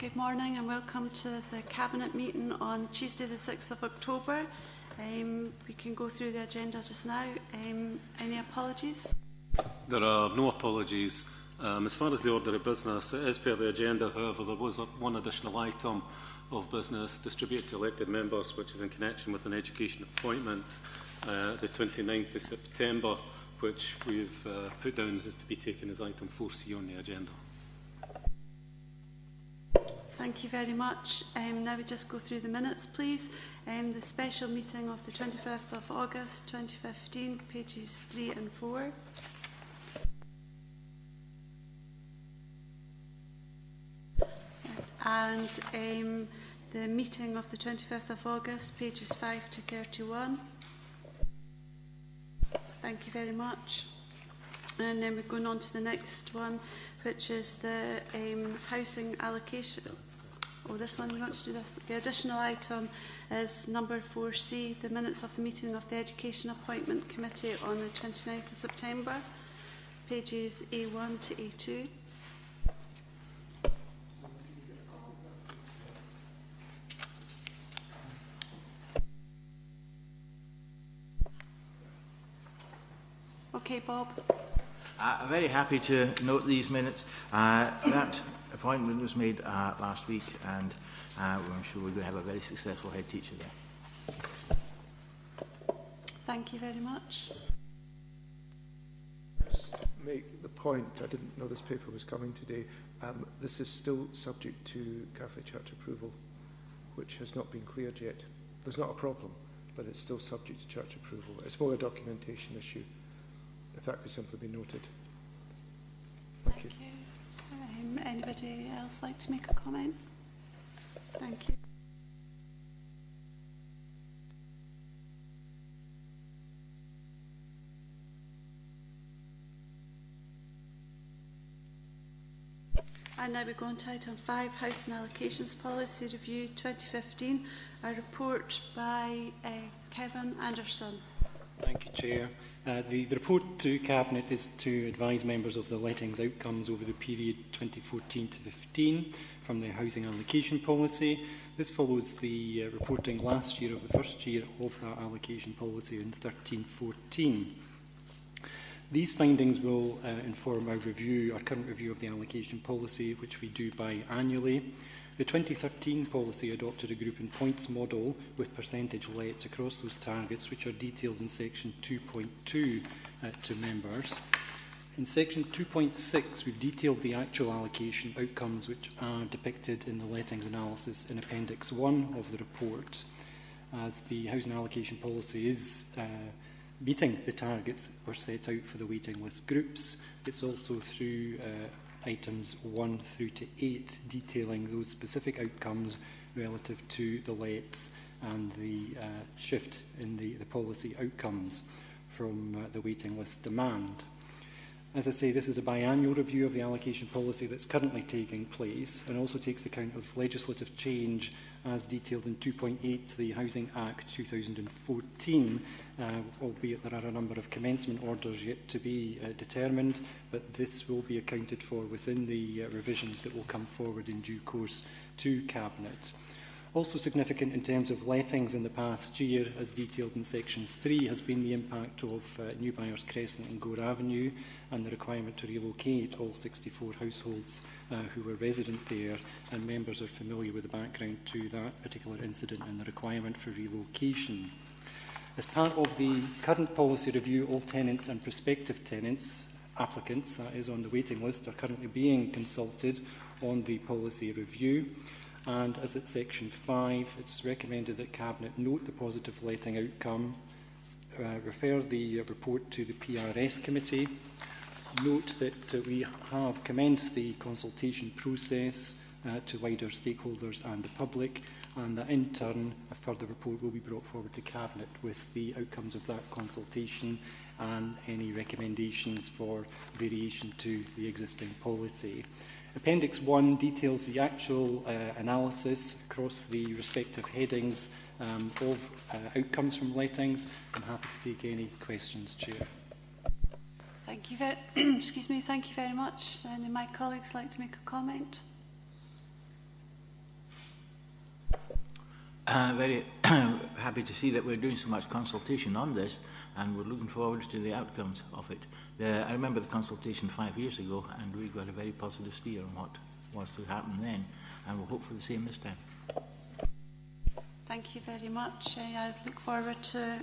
Good morning and welcome to the Cabinet meeting on Tuesday the 6th of October. We can go through the agenda just now. Any apologies? There are no apologies. As far as the order of business, it is per the agenda. However, there was one additional item of business distributed to elected members, which is in connection with an education appointment, the 29th of September, which we've put down as to be taken as item 4C on the agenda. Thank you very much. Now we just go through the minutes, please. The special meeting of the 25th of August 2015, pages 3 and 4. And the meeting of the 25th of August, pages 5 to 31. Thank you very much. And then we're going on to the next one, which is the housing allocation. Oh, this one, we want to do this. The additional item is number 4C, the minutes of the meeting of the Education Appointment Committee on the 29th of September, pages A1 to A2. Okay, Bob. I'm very happy to note these minutes. That appointment was made last week, and I'm sure we're going to have a very successful head teacher there. Thank you very much. Just make the point, I didn't know this paper was coming today. This is still subject to Catholic Church approval, which has not been cleared yet. There's not a problem, but it's still subject to church approval. It's more a documentation issue, if that could simply be noted. Thank you. Anybody else like to make a comment? Thank you. And now we go on to item 5, House and Allocations Policy Review 2015, a report by Kevin Anderson. Thank you, Chair. The report to Cabinet is to advise members of the lettings outcomes over the period 2014 to 15 from the housing allocation policy. This follows the reporting last year of the first year of that allocation policy in 13-14. These findings will inform our current review of the allocation policy, which we do biannually. The 2013 policy adopted a group and points model with percentage lets across those targets, which are detailed in section 2.2 to members. In section 2.6, we've detailed the actual allocation outcomes, which are depicted in the lettings analysis in Appendix 1 of the report. As the housing allocation policy is meeting the targets that were set out for the waiting list groups, it's also through items 1 through to 8, detailing those specific outcomes relative to the lets and the shift in the policy outcomes from the waiting list demand. As I say, this is a biannual review of the allocation policy that's currently taking place and also takes account of legislative change as detailed in 2.8, the Housing Act 2014, albeit there are a number of commencement orders yet to be determined, but this will be accounted for within the revisions that will come forward in due course to Cabinet. Also significant in terms of lettings in the past year, as detailed in section 3, has been the impact of New Byers Crescent and Gore Avenue and the requirement to relocate all 64 households who were resident there, and members are familiar with the background to that particular incident and the requirement for relocation. As part of the current policy review, all tenants and prospective tenants, applicants that is on the waiting list, are currently being consulted on the policy review. And as at section 5, it's recommended that Cabinet note the positive letting outcome, refer the report to the PRS committee, note that we have commenced the consultation process to wider stakeholders and the public, and that in turn a further report will be brought forward to Cabinet with the outcomes of that consultation and any recommendations for variation to the existing policy. Appendix 1 details the actual analysis across the respective headings of outcomes from lettings. I'm happy to take any questions, Chair. Thank you Thank you very much. Any of my colleagues like to make a comment? very happy to see that we're doing so much consultation on this, and we're looking forward to the outcomes of it. I remember the consultation 5 years ago, and we got a very positive steer on what was to happen then, and we'll hope for the same this time. Thank you very much. I look forward to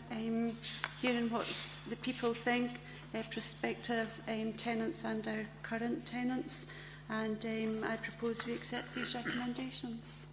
hearing what the people think, prospective tenants and our current tenants, and I propose we accept these recommendations.